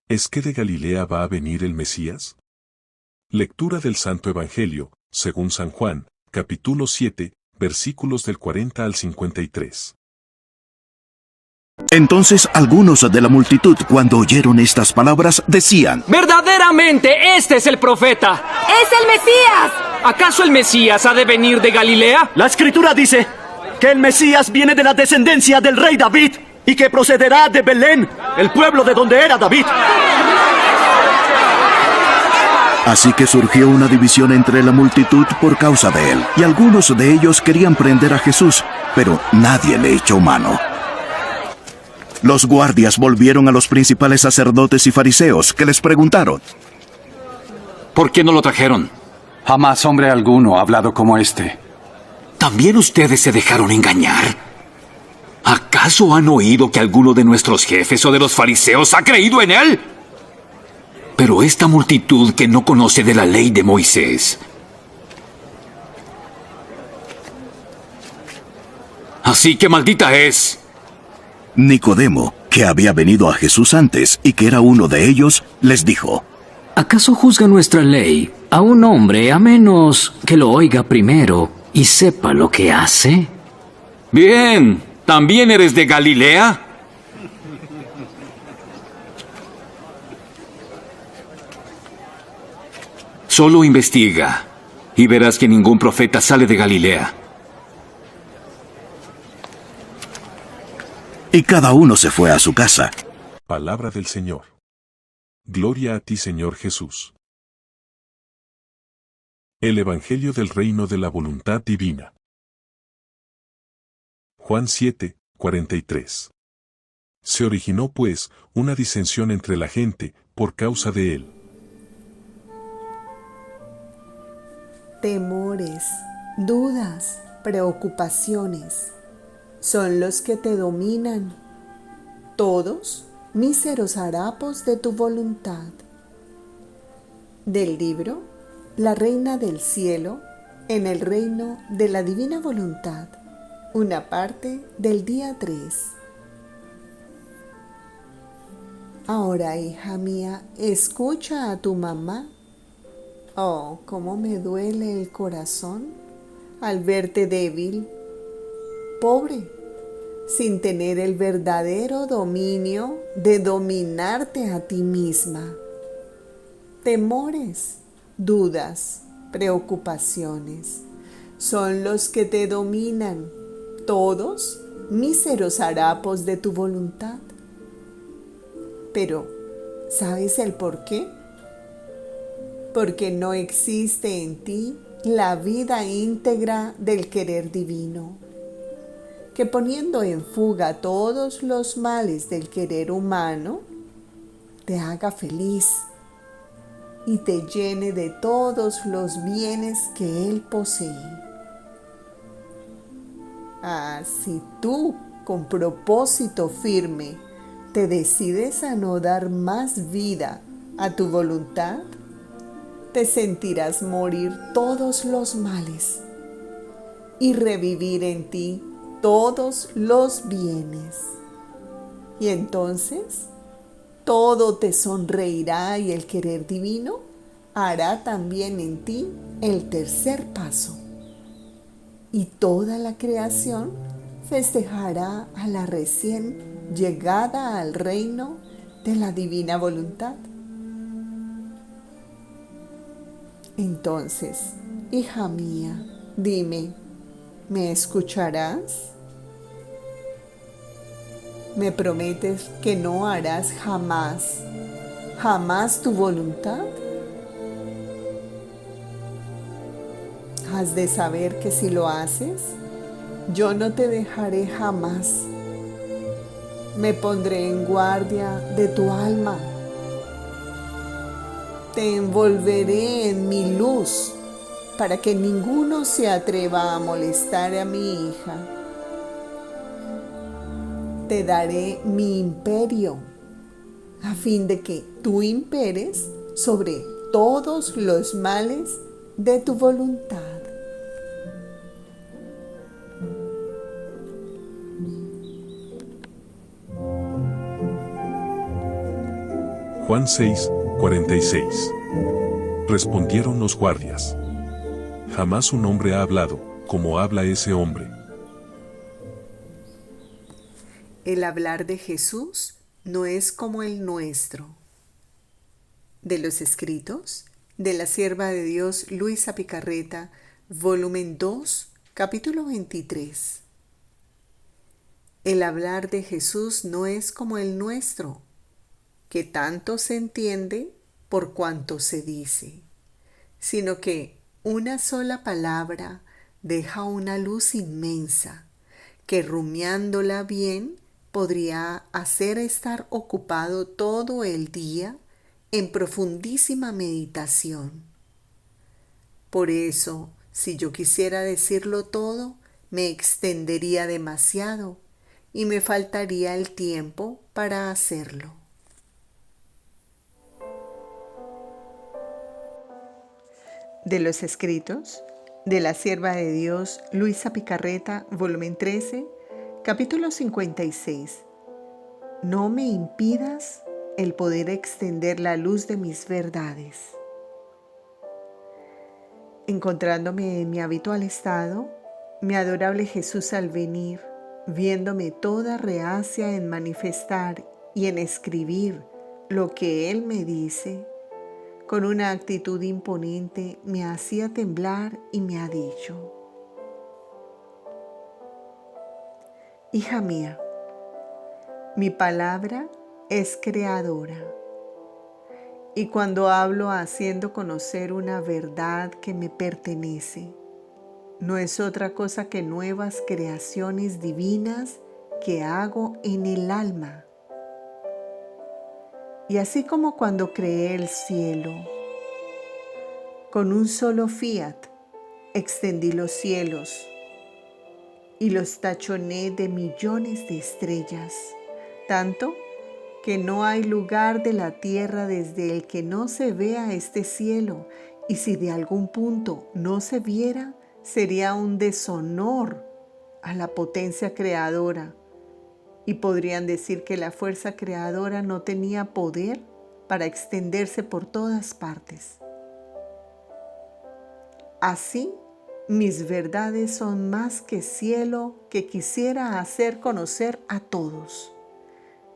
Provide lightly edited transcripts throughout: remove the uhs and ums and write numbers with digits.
¿Es que de Galilea va a venir el Mesías? Lectura del Santo Evangelio, según San Juan, capítulo 7, versículos del 40 al 53. Entonces algunos de la multitud, cuando oyeron estas palabras, decían: ¡Verdaderamente este es el profeta! ¡Es el Mesías! ¿Acaso el Mesías ha de venir de Galilea? La Escritura dice que el Mesías viene de la descendencia del rey David y que procederá de Belén, el pueblo de donde era David. Así que surgió una división entre la multitud por causa de él, y algunos de ellos querían prender a Jesús, pero nadie le echó mano. Los guardias volvieron a los principales sacerdotes y fariseos, que les preguntaron: ¿Por qué no lo trajeron? Jamás hombre alguno ha hablado como este. ¿También ustedes se dejaron engañar? ¿Acaso han oído que alguno de nuestros jefes o de los fariseos ha creído en él? Pero esta multitud que no conoce de la ley de Moisés. Así que maldita es. Nicodemo, que había venido a Jesús antes y que era uno de ellos, les dijo: ¿Acaso juzga nuestra ley a un hombre a menos que lo oiga primero y sepa lo que hace? Bien, ¿también eres de Galilea? Solo investiga y verás que ningún profeta sale de Galilea. Y cada uno se fue a su casa. Palabra del Señor. Gloria a ti, Señor Jesús. El Evangelio del Reino de la Voluntad Divina. Juan 7, 43. Se originó, pues, una disensión entre la gente, por causa de él. Temores, dudas, preocupaciones son los que te dominan, todos míseros harapos de tu voluntad. Del libro La Reina del Cielo en el Reino de la Divina Voluntad, una parte del día 3. Ahora, hija mía, escucha a tu mamá. Oh, cómo me duele el corazón al verte débil, pobre, sin tener el verdadero dominio de dominarte a ti misma. Temores, dudas, preocupaciones son los que te dominan, todos míseros harapos de tu voluntad. Pero, ¿sabes el por qué? Porque no existe en ti la vida íntegra del querer divino, que poniendo en fuga todos los males del querer humano, te haga feliz y te llene de todos los bienes que Él posee. Si tú, con propósito firme, te decides a no dar más vida a tu voluntad, te sentirás morir todos los males y revivir en ti todos los bienes. Y entonces todo te sonreirá y el querer divino hará también en ti el tercer paso. Y toda la creación festejará a la recién llegada al reino de la divina voluntad. Entonces, hija mía, dime, ¿me escucharás? ¿Me prometes que no harás jamás, jamás tu voluntad? Has de saber que si lo haces, yo no te dejaré jamás. Me pondré en guardia de tu alma. Te envolveré en mi luz para que ninguno se atreva a molestar a mi hija. Te daré mi imperio a fin de que tú imperes sobre todos los males de tu voluntad. Juan 6, 46. Respondieron los guardias. Jamás un hombre ha hablado como habla ese hombre. El hablar de Jesús no es como el nuestro. De los escritos de la sierva de Dios Luisa Picarreta, volumen 2, capítulo 23. El hablar de Jesús no es como el nuestro, que tanto se entiende por cuanto se dice, sino que una sola palabra deja una luz inmensa, que rumiándola bien podría hacer estar ocupado todo el día en profundísima meditación. Por eso, si yo quisiera decirlo todo, me extendería demasiado y me faltaría el tiempo para hacerlo. De los escritos de la sierva de Dios Luisa Picarreta, volumen 13, capítulo 56. No me impidas el poder extender la luz de mis verdades. Encontrándome en mi habitual estado, mi adorable Jesús al venir, viéndome toda reacia en manifestar y en escribir lo que Él me dice, con una actitud imponente me hacía temblar y me ha dicho: hija mía, mi palabra es creadora, y cuando hablo haciendo conocer una verdad que me pertenece, no es otra cosa que nuevas creaciones divinas que hago en el alma. Y así como cuando creé el cielo, con un solo fiat extendí los cielos y los tachoné de millones de estrellas, tanto que no hay lugar de la tierra desde el que no se vea este cielo, y si de algún punto no se viera, sería un deshonor a la potencia creadora, y podrían decir que la fuerza creadora no tenía poder para extenderse por todas partes. Así, mis verdades son más que cielo que quisiera hacer conocer a todos,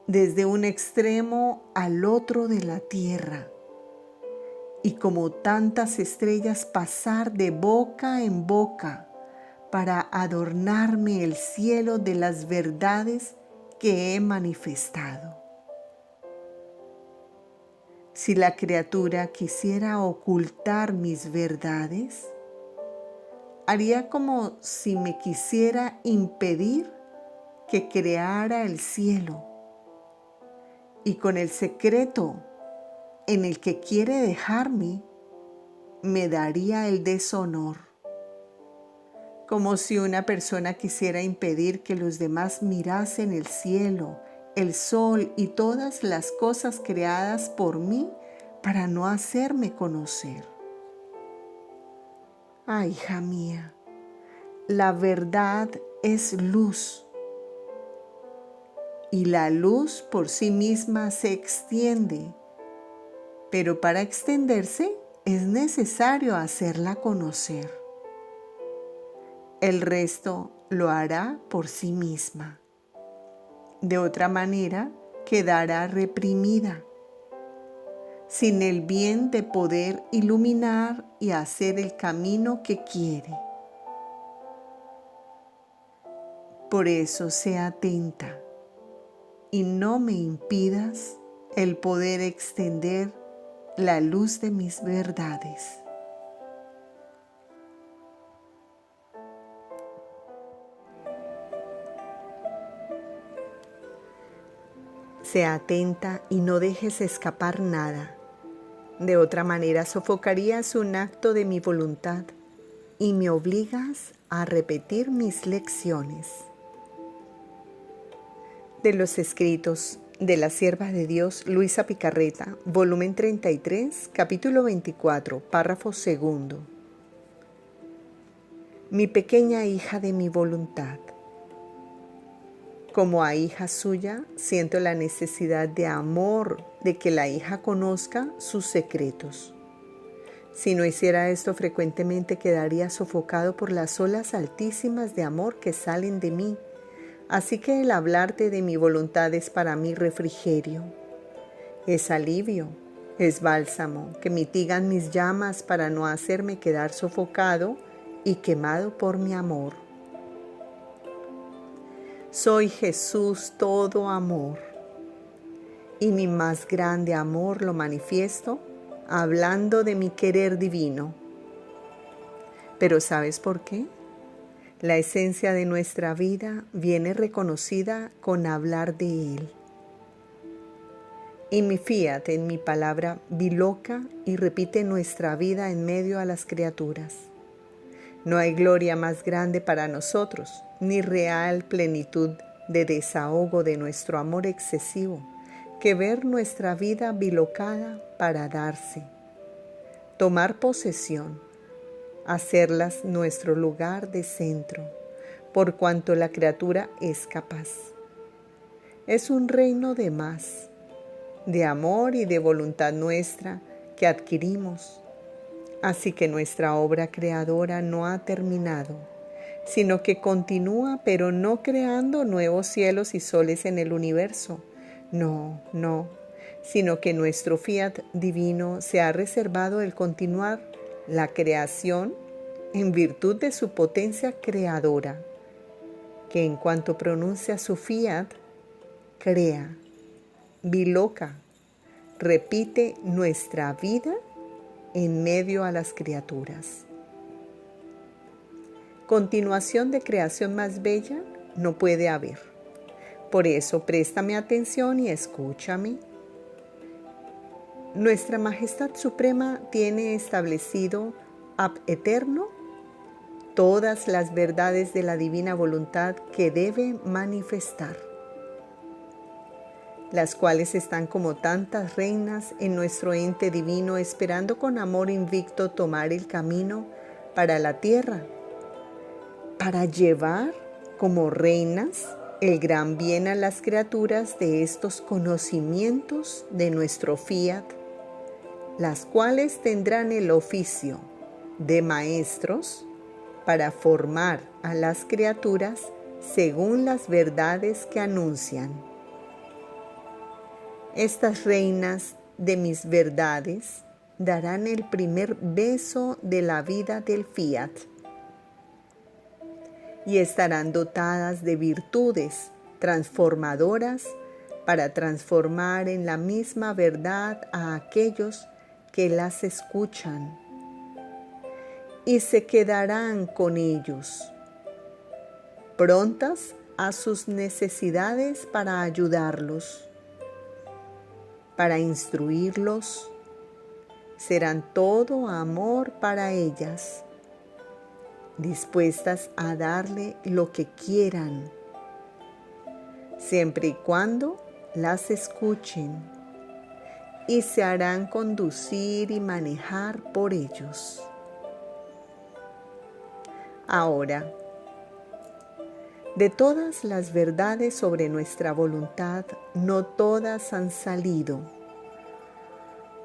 desde un extremo al otro de la tierra, y como tantas estrellas pasar de boca en boca para adornarme el cielo de las verdades que he manifestado. Si la criatura quisiera ocultar mis verdades, haría como si me quisiera impedir que creara el cielo, y con el secreto en el que quiere dejarme, me daría el deshonor, como si una persona quisiera impedir que los demás mirasen el cielo, el sol y todas las cosas creadas por mí para no hacerme conocer. Ay, hija mía, la verdad es luz, y la luz por sí misma se extiende, pero para extenderse es necesario hacerla conocer. El resto lo hará por sí misma. De otra manera, quedará reprimida, sin el bien de poder iluminar y hacer el camino que quiere. Por eso sea atenta y no me impidas el poder extender la luz de mis verdades. Sea atenta y no dejes escapar nada. De otra manera sofocarías un acto de mi voluntad y me obligas a repetir mis lecciones. De los escritos de la sierva de Dios Luisa Picarreta, volumen 33, capítulo 24, párrafo 2. Mi pequeña hija de mi voluntad. Como a hija suya, siento la necesidad de amor, de que la hija conozca sus secretos. Si no hiciera esto frecuentemente, quedaría sofocado por las olas altísimas de amor que salen de mí. Así que el hablarte de mi voluntad es para mí refrigerio, es alivio, es bálsamo que mitigan mis llamas para no hacerme quedar sofocado y quemado por mi amor. Soy Jesús todo amor, y mi más grande amor lo manifiesto hablando de mi querer divino. Pero ¿sabes por qué? La esencia de nuestra vida viene reconocida con hablar de Él. Y mi fiat en mi palabra biloca y repite nuestra vida en medio a las criaturas. No hay gloria más grande para nosotros, ni real plenitud de desahogo de nuestro amor excesivo, que ver nuestra vida bilocada para darse, tomar posesión, hacerlas nuestro lugar de centro, por cuanto la criatura es capaz. Es un reino de más, de amor y de voluntad nuestra que adquirimos. Así que nuestra obra creadora no ha terminado, sino que continúa, pero no creando nuevos cielos y soles en el universo. No, sino que nuestro fiat divino se ha reservado el continuar la creación en virtud de su potencia creadora, que en cuanto pronuncia su fiat, crea, biloca, repite nuestra vida en medio a las criaturas. Continuación de creación más bella no puede haber. Por eso préstame atención y escúchame. Nuestra Majestad Suprema tiene establecido ab eterno todas las verdades de la divina voluntad que debe manifestar, las cuales están como tantas reinas en nuestro ente divino, esperando con amor invicto tomar el camino para la tierra, para llevar como reinas el gran bien a las criaturas de estos conocimientos de nuestro fiat, las cuales tendrán el oficio de maestros para formar a las criaturas según las verdades que anuncian. Estas reinas de mis verdades darán el primer beso de la vida del fiat y estarán dotadas de virtudes transformadoras para transformar en la misma verdad a aquellos que las escuchan, y se quedarán con ellos, prontas a sus necesidades para ayudarlos, para instruirlos. Serán todo amor para ellas, dispuestas a darle lo que quieran, siempre y cuando las escuchen, y se harán conducir y manejar por ellos. Ahora, de todas las verdades sobre nuestra voluntad, no todas han salido,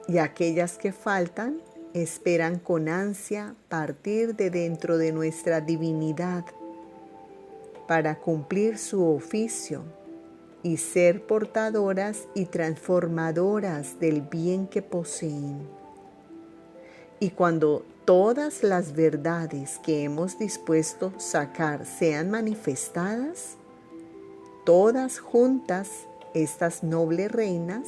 y aquellas que faltan esperan con ansia partir de dentro de nuestra divinidad para cumplir su oficio y ser portadoras y transformadoras del bien que poseen. Y cuando todas las verdades que hemos dispuesto sacar sean manifestadas, todas juntas estas nobles reinas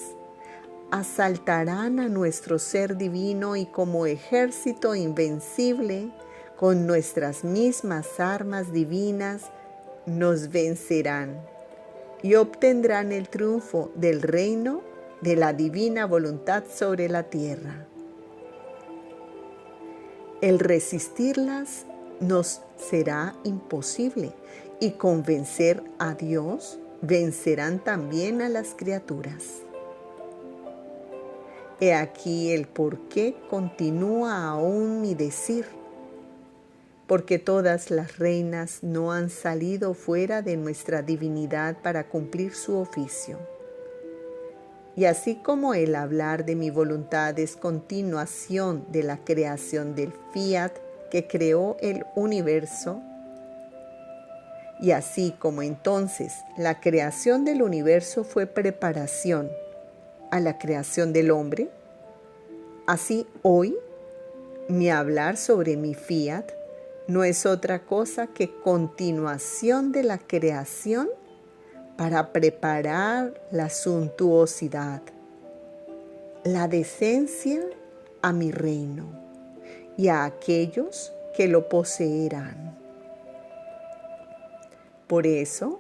asaltarán a nuestro ser divino y como ejército invencible, con nuestras mismas armas divinas, nos vencerán y obtendrán el triunfo del reino de la divina voluntad sobre la tierra. El resistirlas nos será imposible, y con vencer a Dios vencerán también a las criaturas. He aquí el por qué continúa aún mi decir. porque todas las reinas no han salido fuera de nuestra divinidad para cumplir su oficio. Y así como el hablar de mi voluntad es continuación de la creación del fiat que creó el universo, y así como entonces la creación del universo fue preparación a la creación del hombre, así hoy mi hablar sobre mi fiat no es otra cosa que continuación de la creación para preparar la suntuosidad, la decencia a mi reino y a aquellos que lo poseerán. Por eso,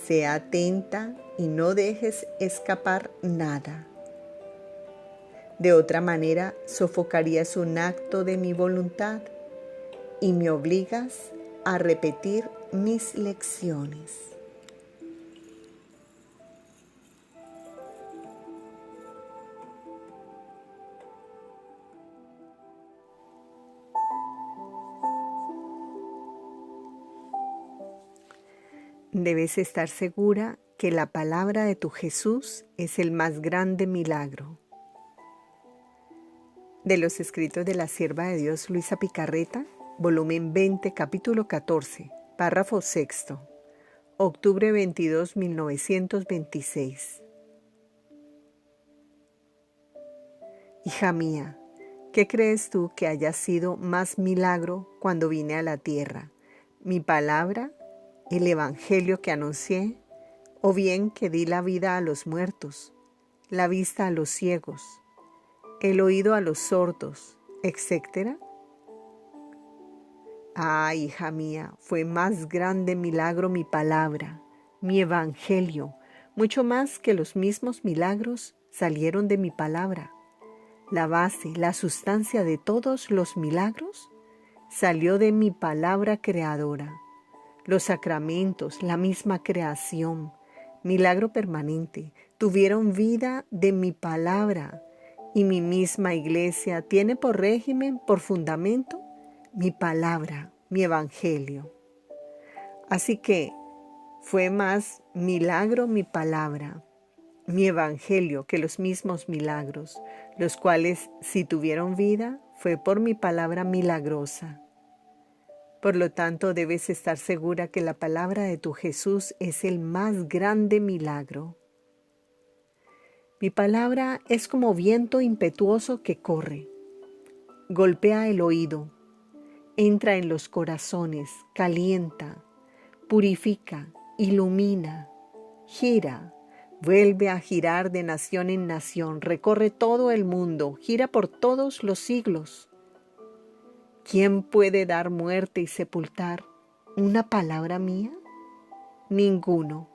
sea atenta y no dejes escapar nada. De otra manera, sofocarías un acto de mi voluntad y me obligas a repetir mis lecciones. Debes estar segura que la palabra de tu Jesús es el más grande milagro. De los escritos de la sierva de Dios Luisa Picarreta, volumen 20, capítulo 14, párrafo 6, octubre 22, 1926. Hija mía, ¿qué crees tú que haya sido más milagro cuando vine a la tierra? ¿Mi palabra, el evangelio que anuncié, o bien que di la vida a los muertos, la vista a los ciegos, el oído a los sordos, etcétera? Ah, hija mía, fue más grande milagro mi palabra, mi evangelio, mucho más que los mismos milagros salieron de mi palabra. La base, la sustancia de todos los milagros salió de mi palabra creadora. Los sacramentos, la misma creación, milagro permanente, tuvieron vida de mi palabra, y mi misma iglesia tiene por régimen, por fundamento, mi palabra, mi evangelio. Así que fue más milagro mi palabra, mi evangelio, que los mismos milagros, los cuales, si tuvieron vida, fue por mi palabra milagrosa. Por lo tanto, debes estar segura que la palabra de tu Jesús es el más grande milagro. Mi palabra es como viento impetuoso que corre, golpea el oído, entra en los corazones, calienta, purifica, ilumina, gira, vuelve a girar de nación en nación, recorre todo el mundo, gira por todos los siglos. ¿Quién puede dar muerte y sepultar una palabra mía? Ninguno.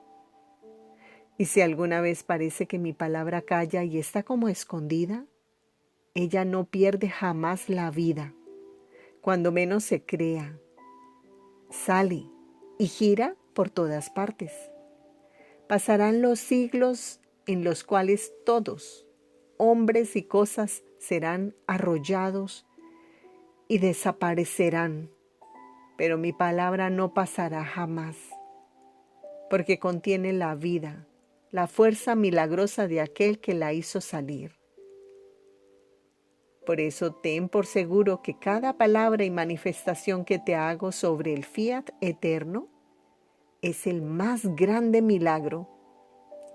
Y si alguna vez parece que mi palabra calla y está como escondida, ella no pierde jamás la vida. Cuando menos se crea, sale y gira por todas partes. Pasarán los siglos en los cuales todos, hombres y cosas, serán arrollados y desaparecerán, pero mi palabra no pasará jamás, porque contiene la vida, la fuerza milagrosa de aquel que la hizo salir. Por eso ten por seguro que cada palabra y manifestación que te hago sobre el fiat eterno es el más grande milagro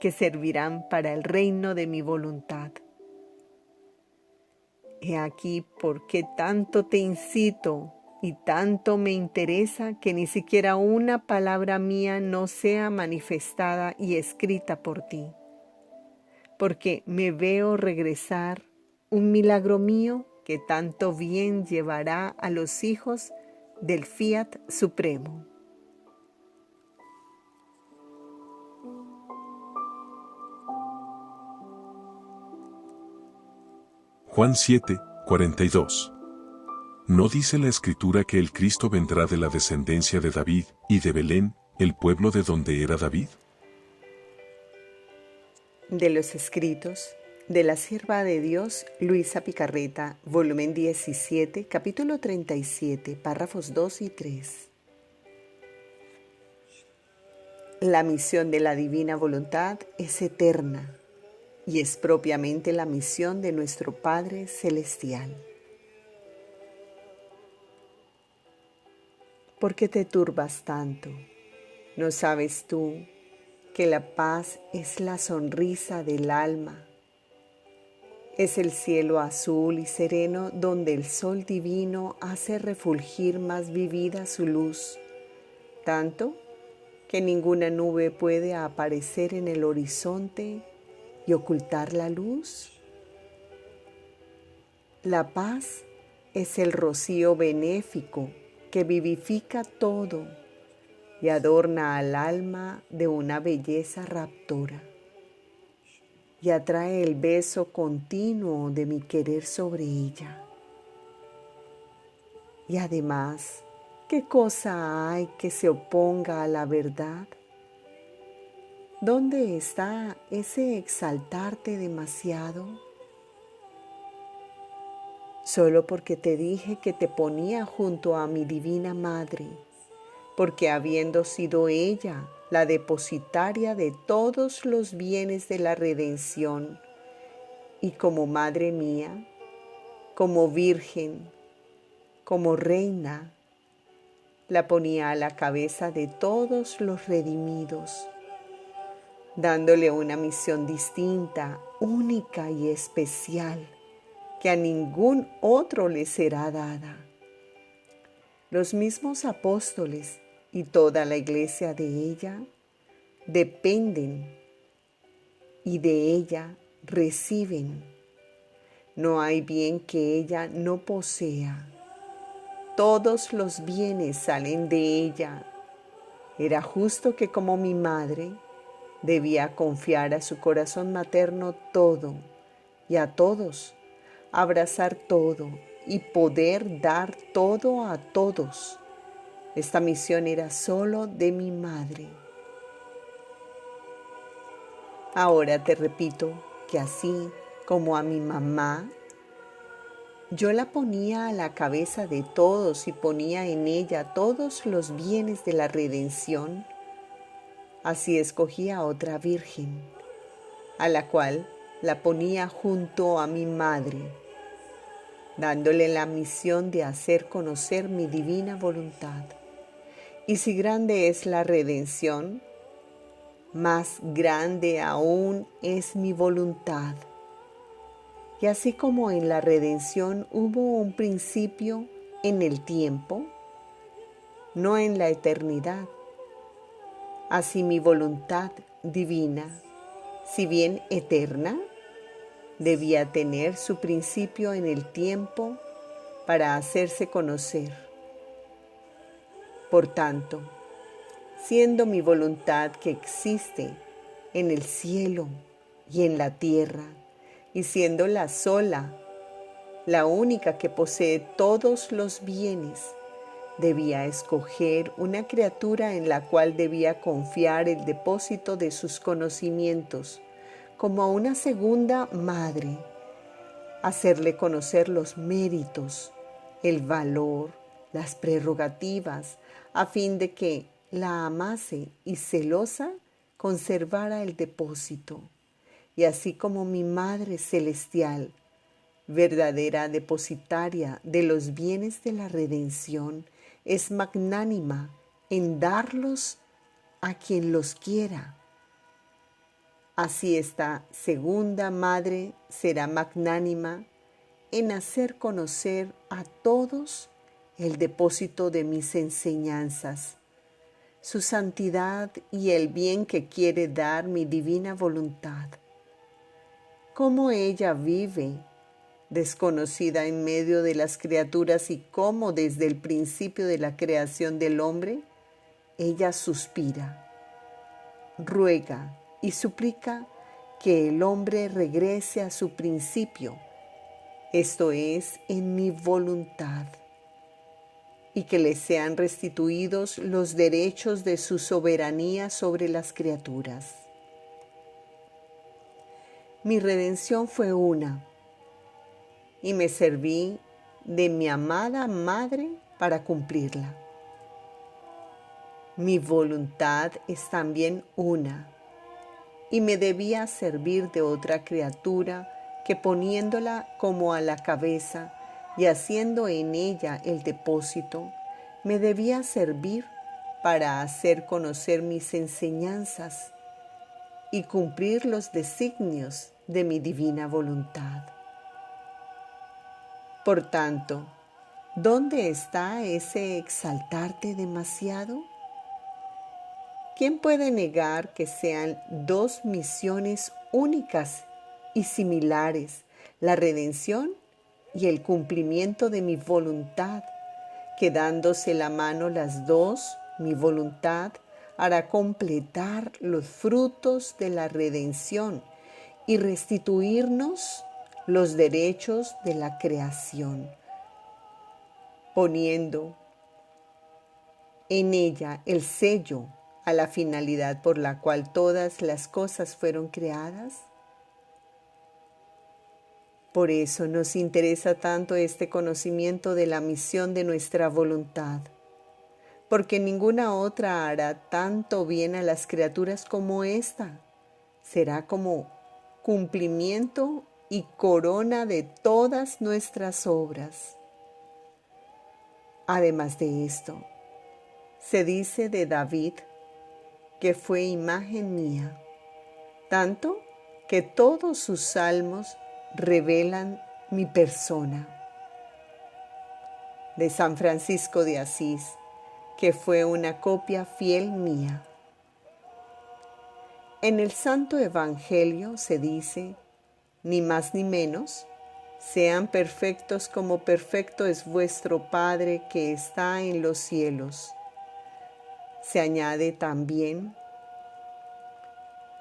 que servirán para el reino de mi voluntad. He aquí por qué tanto te incito y tanto me interesa que ni siquiera una palabra mía no sea manifestada y escrita por ti, porque me veo regresar un milagro mío que tanto bien llevará a los hijos del fiat supremo. Juan 7, 42. ¿No dice la Escritura que el Cristo vendrá de la descendencia de David y de Belén, el pueblo de donde era David? De los escritos, De la Sierva de Dios, Luisa Picarreta, volumen 17, capítulo 37, párrafos 2 y 3. La misión de la divina voluntad es eterna y es propiamente la misión de nuestro Padre Celestial. ¿Por qué te turbas tanto? ¿No sabes tú que la paz es la sonrisa del alma? Es el cielo azul y sereno donde el sol divino hace refulgir más vivida su luz, tanto que ninguna nube puede aparecer en el horizonte y ocultar la luz. La paz es el rocío benéfico que vivifica todo y adorna al alma de una belleza raptora, y atrae el beso continuo de mi querer sobre ella. Y además, ¿qué cosa hay que se oponga a la verdad? ¿Dónde está ese exaltarte demasiado? Solo porque te dije que te ponía junto a mi divina madre, porque habiendo sido ella la depositaria de todos los bienes de la redención, y como madre mía, como virgen, como reina, la ponía a la cabeza de todos los redimidos, dándole una misión distinta, única y especial, que a ningún otro le será dada. Los mismos apóstoles y toda la iglesia de ella dependen y de ella reciben. No hay bien que ella no posea. Todos los bienes salen de ella. Era justo que como mi madre debía confiar a su corazón materno todo y a todos, abrazar todo y poder dar todo a todos. Esta misión era solo de mi madre. Ahora te repito que así como a mi mamá, yo la ponía a la cabeza de todos y ponía en ella todos los bienes de la redención, así escogí a otra virgen, a la cual la ponía junto a mi madre, dándole la misión de hacer conocer mi divina voluntad. Y si grande es la redención, más grande aún es mi voluntad. Y así como en la redención hubo un principio en el tiempo, no en la eternidad, así mi voluntad divina, si bien eterna, debía tener su principio en el tiempo para hacerse conocer. Por tanto, siendo mi voluntad que existe en el cielo y en la tierra, y siendo la sola, la única que posee todos los bienes, debía escoger una criatura en la cual debía confiar el depósito de sus conocimientos, como a una segunda madre, hacerle conocer los méritos, el valor, las prerrogativas, a fin de que la amase y celosa conservara el depósito. Y así como mi Madre Celestial, verdadera depositaria de los bienes de la redención, es magnánima en darlos a quien los quiera, así esta segunda Madre será magnánima en hacer conocer a todos el depósito de mis enseñanzas, su santidad y el bien que quiere dar mi divina voluntad. Cómo ella vive, desconocida en medio de las criaturas, y cómo desde el principio de la creación del hombre, ella suspira, ruega y suplica que el hombre regrese a su principio, esto es, en mi voluntad, y que le sean restituidos los derechos de su soberanía sobre las criaturas. Mi redención fue una, y me serví de mi amada madre para cumplirla. Mi voluntad es también una, y me debía servir de otra criatura que poniéndola como a la cabeza y haciendo en ella el depósito, me debía servir para hacer conocer mis enseñanzas y cumplir los designios de mi divina voluntad. Por tanto, ¿dónde está ese exaltarte demasiado? ¿Quién puede negar que sean dos misiones únicas y similares, la redención y el cumplimiento de mi voluntad, que dándose la mano las dos, mi voluntad hará completar los frutos de la redención y restituirnos los derechos de la creación, poniendo en ella el sello a la finalidad por la cual todas las cosas fueron creadas? Por eso nos interesa tanto este conocimiento de la misión de nuestra voluntad, porque ninguna otra hará tanto bien a las criaturas como esta. Será como cumplimiento y corona de todas nuestras obras. Además de esto, se dice de David que fue imagen mía, tanto que todos sus salmos revelan mi persona. De San Francisco de Asís, que fue una copia fiel mía. En el Santo Evangelio se dice, ni más ni menos, sean perfectos como perfecto es vuestro Padre que está en los cielos. Se añade también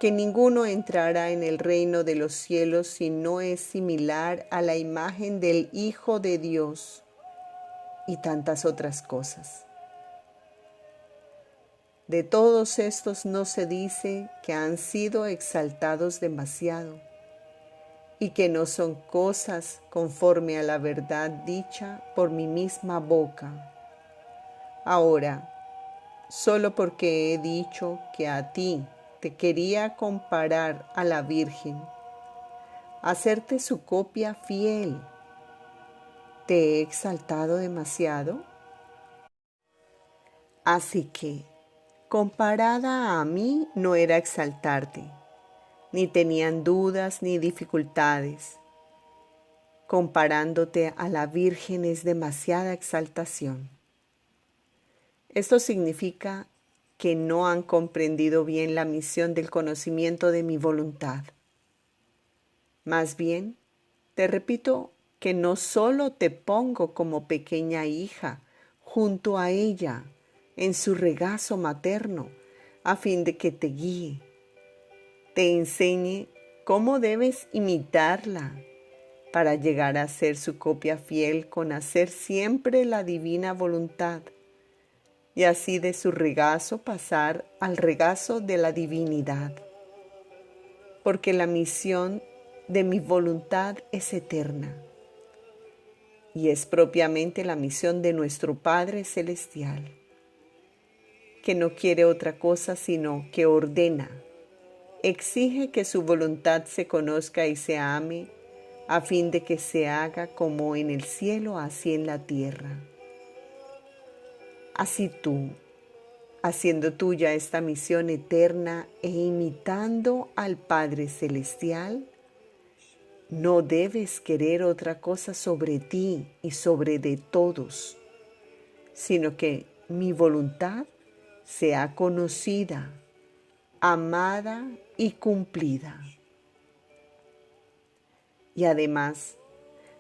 que ninguno entrará en el reino de los cielos si no es similar a la imagen del Hijo de Dios, y tantas otras cosas. De todos estos no se dice que han sido exaltados demasiado y que no son cosas conforme a la verdad dicha por mi misma boca. Ahora, solo porque he dicho que a ti te quería comparar a la Virgen, hacerte su copia fiel, ¿te he exaltado demasiado? Así que, comparada a mí, no era exaltarte, ni tenían dudas ni dificultades. Comparándote a la Virgen es demasiada exaltación. Esto significa que no han comprendido bien la misión del conocimiento de mi voluntad. Más bien, te repito que no solo te pongo como pequeña hija junto a ella en su regazo materno, a fin de que te guíe, te enseñe cómo debes imitarla para llegar a ser su copia fiel con hacer siempre la divina voluntad, y así de su regazo pasar al regazo de la divinidad. Porque la misión de mi voluntad es eterna, y es propiamente la misión de nuestro Padre Celestial, que no quiere otra cosa sino que ordena, exige que su voluntad se conozca y se ame, a fin de que se haga como en el cielo, así en la tierra. Así tú, haciendo tuya esta misión eterna e imitando al Padre Celestial, no debes querer otra cosa sobre ti y sobre de todos, sino que mi voluntad sea conocida, amada y cumplida. Y además,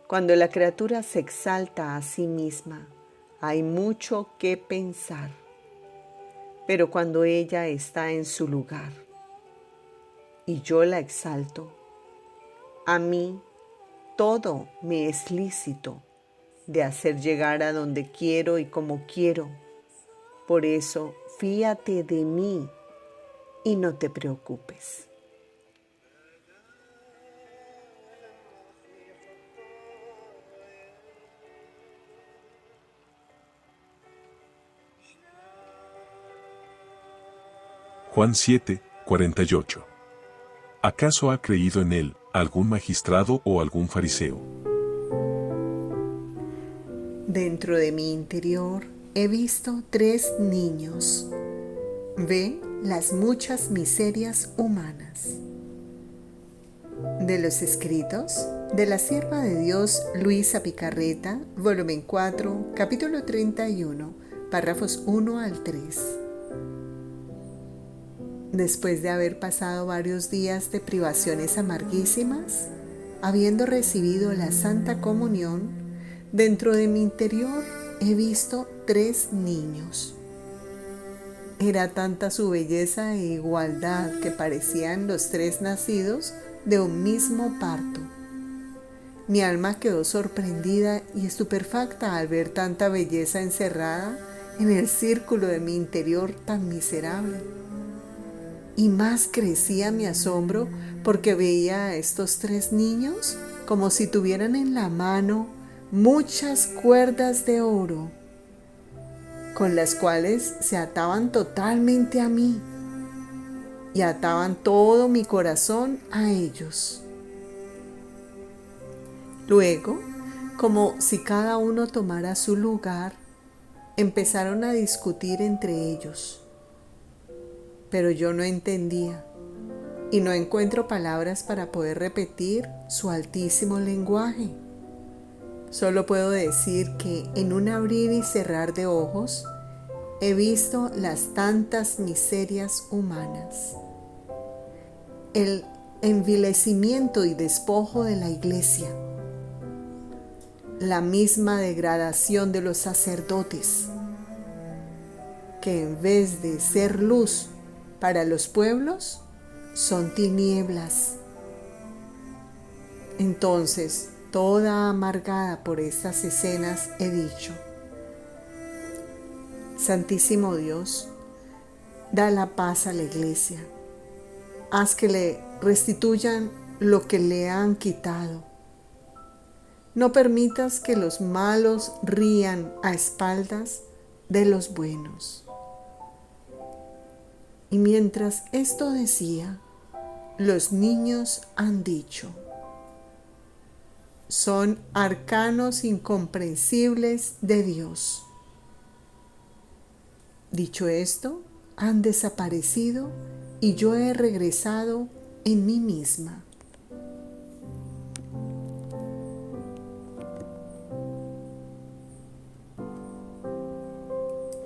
cuando la criatura se exalta a sí misma, hay mucho que pensar. Pero cuando ella está en su lugar y yo la exalto, a mí todo me es lícito de hacer llegar a donde quiero y como quiero. Por eso, fíate de mí y no te preocupes. Juan 7, 48. ¿Acaso ha creído en él algún magistrado o algún fariseo? Dentro de mi interior he visto 3 niños. Ve las muchas miserias humanas. De los escritos de la sierva de Dios Luisa Picarreta, volumen 4, capítulo 31, párrafos 1 al 3. Después de haber pasado varios días de privaciones amarguísimas, habiendo recibido la Santa Comunión, dentro de mi interior he visto 3 niños. Era tanta su belleza e igualdad que parecían los 3 nacidos de un mismo parto. Mi alma quedó sorprendida y estupefacta al ver tanta belleza encerrada en el círculo de mi interior tan miserable. Y más crecía mi asombro porque veía a estos 3 niños como si tuvieran en la mano muchas cuerdas de oro, con las cuales se ataban totalmente a mí y ataban todo mi corazón a ellos. Luego, como si cada uno tomara su lugar, empezaron a discutir entre ellos. Pero yo no entendía y no encuentro palabras para poder repetir su altísimo lenguaje. Solo puedo decir que en un abrir y cerrar de ojos he visto las tantas miserias humanas. El envilecimiento y despojo de la iglesia. La misma degradación de los sacerdotes, que en vez de ser luz para los pueblos, son tinieblas. Entonces, toda amargada por estas escenas, he dicho: Santísimo Dios, da la paz a la iglesia. Haz que le restituyan lo que le han quitado. No permitas que los malos rían a espaldas de los buenos. Y mientras esto decía, los niños han dicho: son arcanos incomprensibles de Dios. Dicho esto, han desaparecido y yo he regresado en mí misma.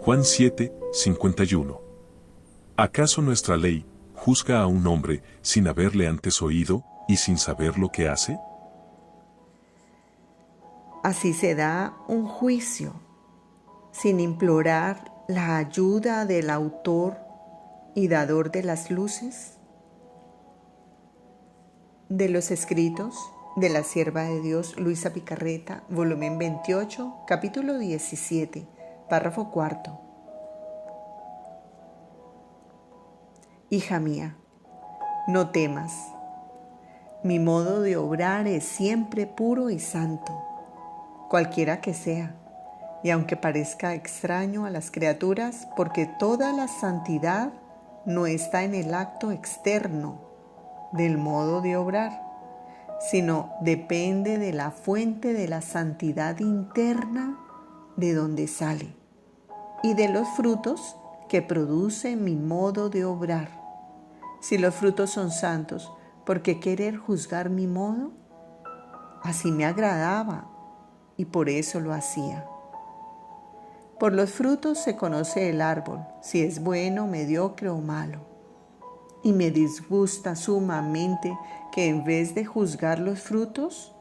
Juan 7, 51. ¿Acaso nuestra ley juzga a un hombre sin haberle antes oído y sin saber lo que hace? Así se da un juicio, sin implorar la ayuda del autor y dador de las luces. De los escritos de la sierva de Dios Luisa Picarreta, volumen 28, capítulo 17, párrafo 4. Hija mía, no temas. Mi modo de obrar es siempre puro y santo, cualquiera que sea, y aunque parezca extraño a las criaturas, porque toda la santidad no está en el acto externo del modo de obrar, sino depende de la fuente de la santidad interna de donde sale, y de los frutos que produce mi modo de obrar. Si los frutos son santos, ¿por qué querer juzgar mi modo? Así me agradaba y por eso lo hacía. Por los frutos se conoce el árbol, si es bueno, mediocre o malo. Y me disgusta sumamente que en vez de juzgar los frutos,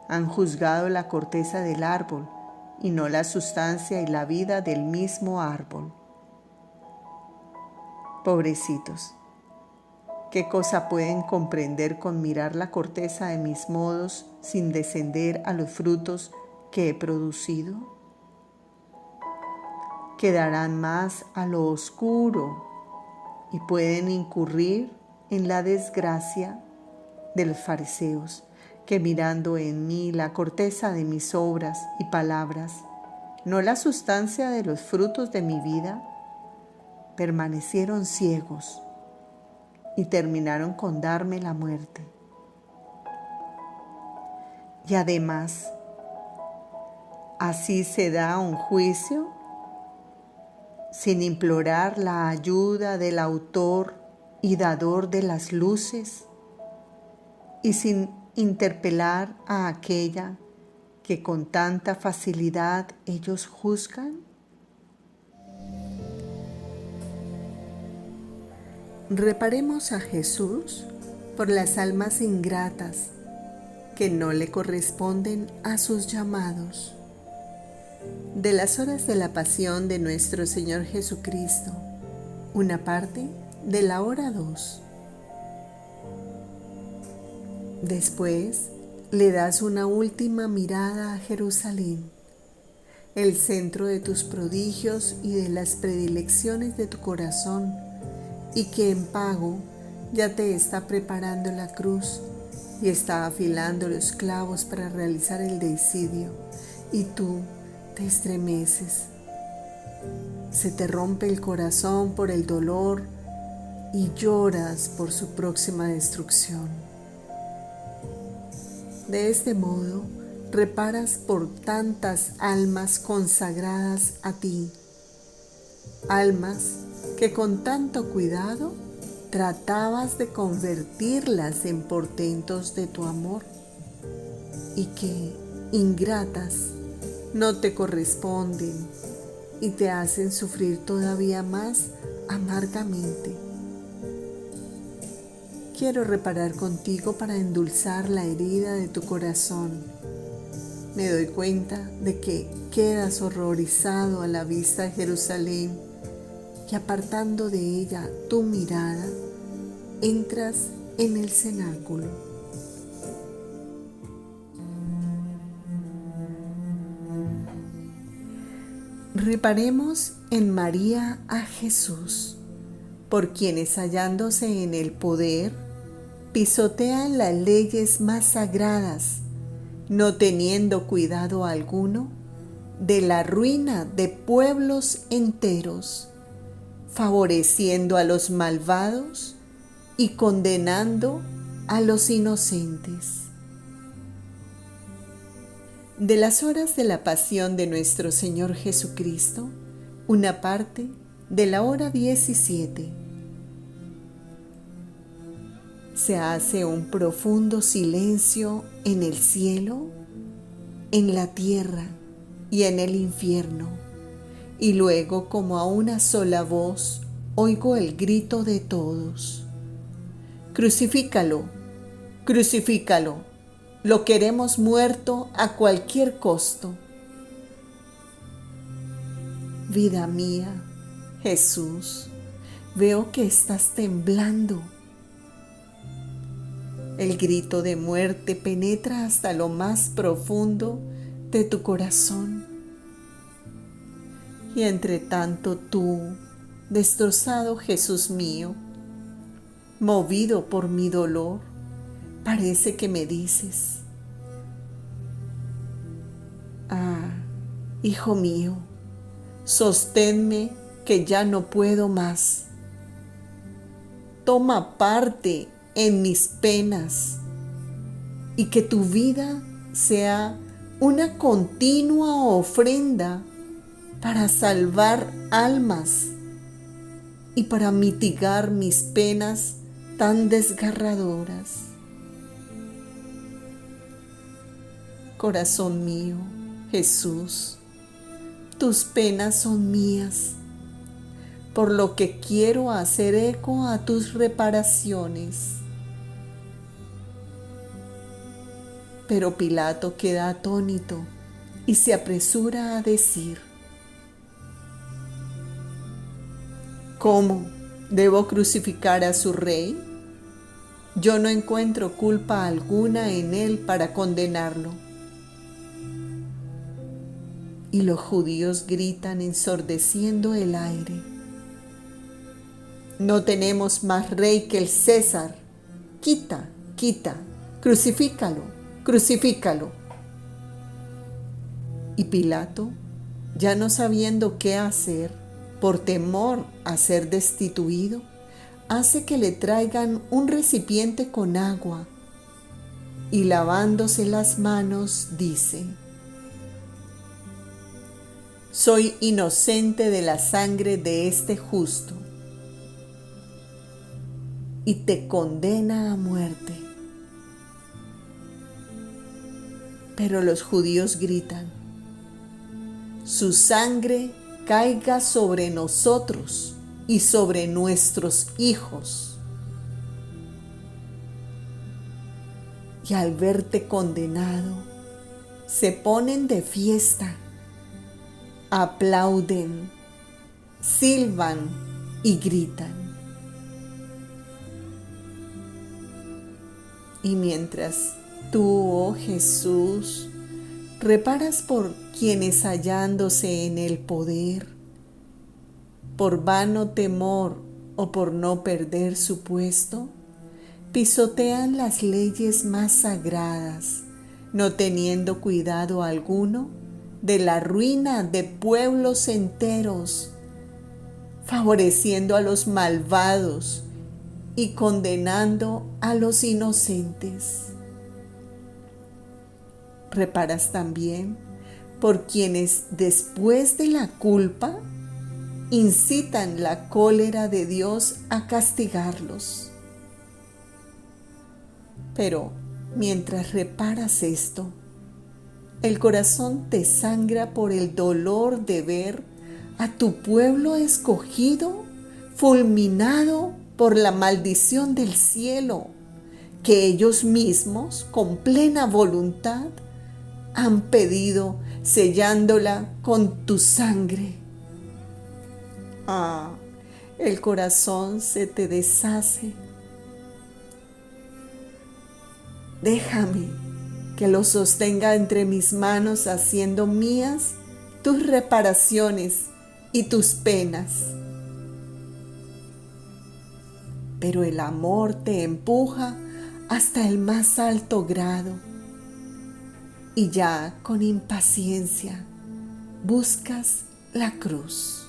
han juzgado la corteza del árbol y no la sustancia y la vida del mismo árbol. Pobrecitos, ¿qué cosa pueden comprender con mirar la corteza de mis modos sin descender a los frutos que he producido? Quedarán más a lo oscuro y pueden incurrir en la desgracia de los fariseos, que mirando en mí la corteza de mis obras y palabras, no la sustancia de los frutos de mi vida, permanecieron ciegos y terminaron con darme la muerte. Y además, así se da un juicio sin implorar la ayuda del autor y dador de las luces y sin interpelar a aquella que con tanta facilidad ellos juzgan. Reparemos a Jesús por las almas ingratas que no le corresponden a sus llamados. De las horas de la pasión de nuestro Señor Jesucristo, una parte de la hora 2. Después le das una última mirada a Jerusalén, el centro de tus prodigios y de las predilecciones de tu corazón, y que en pago ya te está preparando la cruz y está afilando los clavos para realizar el deicidio, y tú te estremeces. Se te rompe el corazón por el dolor y lloras por su próxima destrucción. De este modo, reparas por tantas almas consagradas a ti, almas que con tanto cuidado tratabas de convertirlas en portentos de tu amor y que, ingratas, no te corresponden y te hacen sufrir todavía más amargamente. Quiero reparar contigo para endulzar la herida de tu corazón. Me doy cuenta de que quedas horrorizado a la vista de Jerusalén y apartando de ella tu mirada, entras en el cenáculo. Reparemos en María a Jesús, por quienes hallándose en el poder, pisotean las leyes más sagradas, no teniendo cuidado alguno de la ruina de pueblos enteros, favoreciendo a los malvados y condenando a los inocentes. De las horas de la pasión de nuestro Señor Jesucristo, una parte de la hora 17. Se hace un profundo silencio en el cielo, en la tierra y en el infierno, y luego, como a una sola voz, oigo el grito de todos: «Crucifícalo, crucifícalo, lo queremos muerto a cualquier costo». Vida mía, Jesús, veo que estás temblando. El grito de muerte penetra hasta lo más profundo de tu corazón. Y entre tanto tú, destrozado Jesús mío, movido por mi dolor, parece que me dices: «Ah, hijo mío, sosténme que ya no puedo más. Toma parte en mis penas y que tu vida sea una continua ofrenda para salvar almas y para mitigar mis penas tan desgarradoras». Corazón mío, Jesús, tus penas son mías, por lo que quiero hacer eco a tus reparaciones. Pero Pilato queda atónito y se apresura a decir: ¿cómo debo crucificar a su rey? Yo no encuentro culpa alguna en él para condenarlo. Y los judíos gritan ensordeciendo el aire: no tenemos más rey que el César. Quita, quita, crucifícalo, crucifícalo. Y Pilato, ya no sabiendo qué hacer, por temor a ser destituido, hace que le traigan un recipiente con agua y lavándose las manos dice: soy inocente de la sangre de este justo, y te condena a muerte. Pero los judíos gritan: su sangre caiga sobre nosotros y sobre nuestros hijos. Y al verte condenado, se ponen de fiesta, aplauden, silban y gritan. Y mientras tú, oh Jesús, reparas por quienes hallándose en el poder, por vano temor o por no perder su puesto, pisotean las leyes más sagradas, no teniendo cuidado alguno de la ruina de pueblos enteros, favoreciendo a los malvados y condenando a los inocentes. Reparas también por quienes después de la culpa incitan la cólera de Dios a castigarlos. Pero mientras reparas esto, el corazón te sangra por el dolor de ver a tu pueblo escogido fulminado por la maldición del cielo, que ellos mismos, con plena voluntad, han pedido, sellándola con tu sangre. Ah, el corazón se te deshace. Déjame que lo sostenga entre mis manos, haciendo mías tus reparaciones y tus penas. Pero el amor te empuja hasta el más alto grado, y ya con impaciencia buscas la cruz.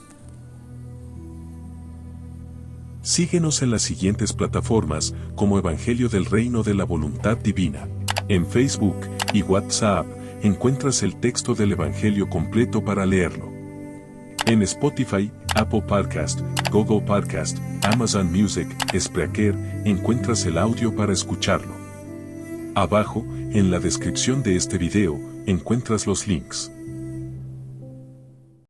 Síguenos en las siguientes plataformas como Evangelio del Reino de la Voluntad Divina. En Facebook y WhatsApp encuentras el texto del Evangelio completo para leerlo. En Spotify, Apple Podcast, Google Podcast, Amazon Music, Spreaker encuentras el audio para escucharlo. Abajo, en la descripción de este video, encuentras los links.